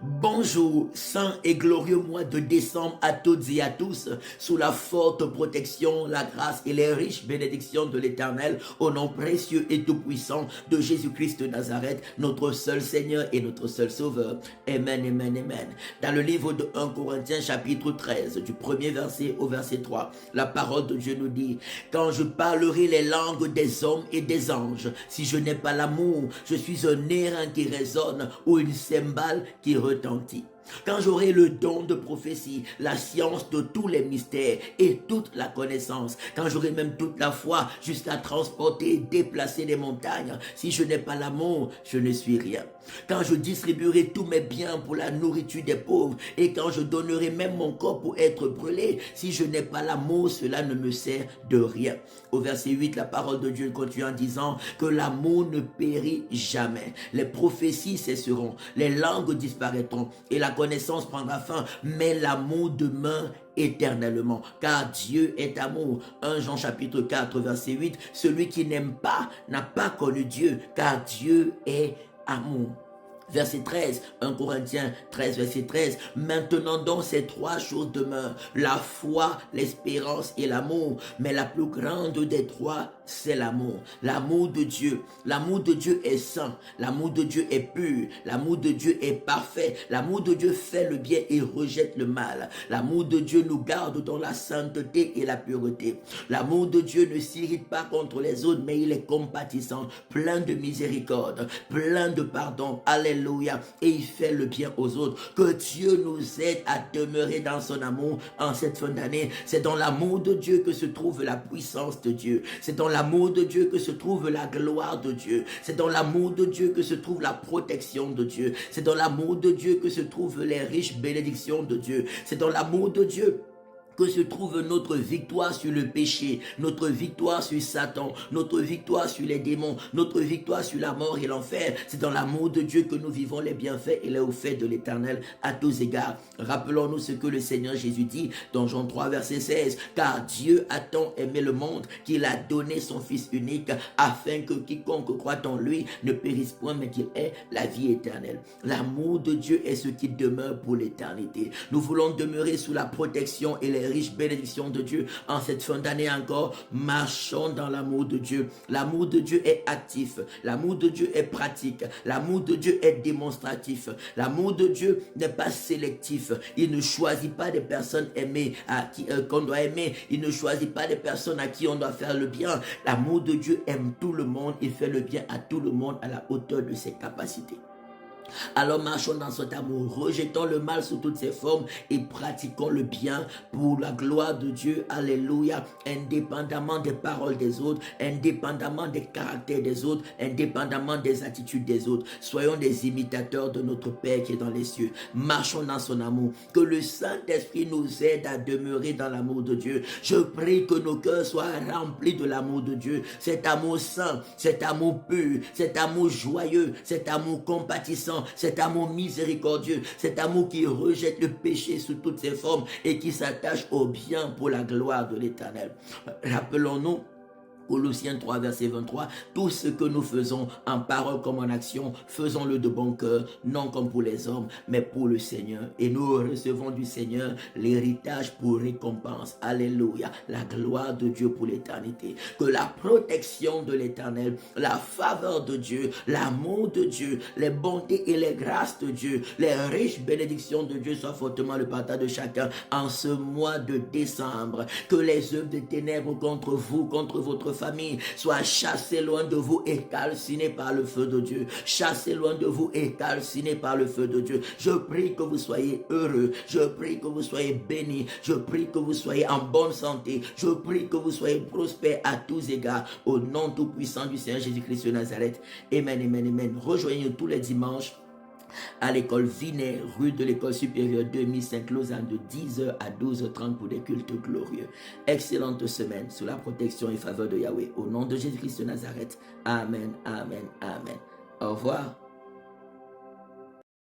Bonjour, saint et glorieux mois de décembre à toutes et à tous, sous la forte protection, la grâce et les riches bénédictions de l'Éternel, au nom précieux et tout-puissant de Jésus-Christ de Nazareth, notre seul Seigneur et notre seul Sauveur. Amen, amen, amen. Dans le livre de 1 Corinthiens chapitre 13, du premier verset au verset 3, la parole de Dieu nous dit: « Quand je parlerai les langues des hommes et des anges, si je n'ai pas l'amour, je suis un airain qui résonne ou une cymbale qui retentit. Quand j'aurai le don de prophétie, la science de tous les mystères et toute la connaissance, quand j'aurai même toute la foi jusqu'à transporter et déplacer les montagnes, si je n'ai pas l'amour, je ne suis rien. Quand je distribuerai tous mes biens pour la nourriture des pauvres et quand je donnerai même mon corps pour être brûlé, si je n'ai pas l'amour, cela ne me sert de rien. » Au verset 8, la parole de Dieu continue en disant que l'amour ne périt jamais. Les prophéties cesseront, les langues disparaîtront et la connaissance prendra fin, mais l'amour demeure éternellement, car Dieu est amour. 1 Jean chapitre 4 verset 8, celui qui n'aime pas n'a pas connu Dieu, car Dieu est amour. Verset 13, 1 Corinthiens 13, verset 13. Maintenant donc ces trois choses demeurent, la foi, l'espérance et l'amour. Mais la plus grande des trois, c'est l'amour. L'amour de Dieu. L'amour de Dieu est saint. L'amour de Dieu est pur. L'amour de Dieu est parfait. L'amour de Dieu fait le bien et rejette le mal. L'amour de Dieu nous garde dans la sainteté et la pureté. L'amour de Dieu ne s'irrite pas contre les autres, mais il est compatissant, plein de miséricorde, plein de pardon. Alléluia. Et il fait le bien aux autres. Que Dieu nous aide à demeurer dans son amour en cette fin d'année. C'est dans l'amour de Dieu que se trouve la puissance de Dieu. C'est dans l'amour de Dieu que se trouve la gloire de Dieu. C'est dans l'amour de Dieu que se trouve la protection de Dieu. C'est dans l'amour de Dieu que se trouvent les riches bénédictions de Dieu. C'est dans l'amour de Dieu que se trouve notre victoire sur le péché, notre victoire sur Satan, notre victoire sur les démons, notre victoire sur la mort et l'enfer. C'est dans l'amour de Dieu que nous vivons les bienfaits et les hauts faits de l'Éternel à tous égards. Rappelons-nous ce que le Seigneur Jésus dit dans Jean 3 verset 16. Car Dieu a tant aimé le monde qu'il a donné son Fils unique afin que quiconque croit en lui ne périsse point mais qu'il ait la vie éternelle. L'amour de Dieu est ce qui demeure pour l'éternité. Nous voulons demeurer sous la protection et les riches bénédictions de Dieu en cette fin d'année encore. Marchons dans l'amour de Dieu. L'amour de Dieu est actif, l'amour de Dieu est pratique, l'amour de Dieu est démonstratif. L'amour de Dieu n'est pas sélectif. Il ne choisit pas des personnes aimées qu'on doit aimer. Il ne choisit pas des personnes à qui on doit faire le bien. L'amour de Dieu aime tout le monde. Il fait le bien à tout le monde à la hauteur de ses capacités. Alors marchons dans cet amour, rejetons le mal sous toutes ses formes et pratiquons le bien pour la gloire de Dieu. Alléluia. Indépendamment des paroles des autres, indépendamment des caractères des autres, indépendamment des attitudes des autres. Soyons des imitateurs de notre Père qui est dans les cieux. Marchons dans son amour. Que le Saint-Esprit nous aide à demeurer dans l'amour de Dieu. Je prie que nos cœurs soient remplis de l'amour de Dieu. Cet amour saint, cet amour pur, cet amour joyeux, cet amour compatissant, cet amour miséricordieux, cet amour qui rejette le péché sous toutes ses formes et qui s'attache au bien pour la gloire de l'Éternel. Rappelons-nous Colossiens 3 verset 23, tout ce que nous faisons en parole comme en action, faisons-le de bon cœur, non comme pour les hommes, mais pour le Seigneur. Et nous recevons du Seigneur l'héritage pour récompense. Alléluia. La gloire de Dieu pour l'éternité. Que la protection de l'Éternel, la faveur de Dieu, l'amour de Dieu, les bontés et les grâces de Dieu, les riches bénédictions de Dieu soient fortement le partage de chacun en ce mois de décembre. Que les œuvres des ténèbres contre vous, contre votre famille, soit chassé loin de vous et calciné par le feu de Dieu. Chassé loin de vous et calciné par le feu de Dieu. Je prie que vous soyez heureux. Je prie que vous soyez bénis. Je prie que vous soyez en bonne santé. Je prie que vous soyez prospères à tous égards. Au nom tout puissant du Seigneur Jésus-Christ de Nazareth. Amen, amen, amen. Rejoignez-nous tous les dimanches à l'école Vinet, rue de l'école supérieure 2005 Lausanne, de 10h à 12h30 pour des cultes glorieux. Excellente semaine sous la protection et faveur de Yahweh. Au nom de Jésus-Christ de Nazareth. Amen, amen, amen. Au revoir.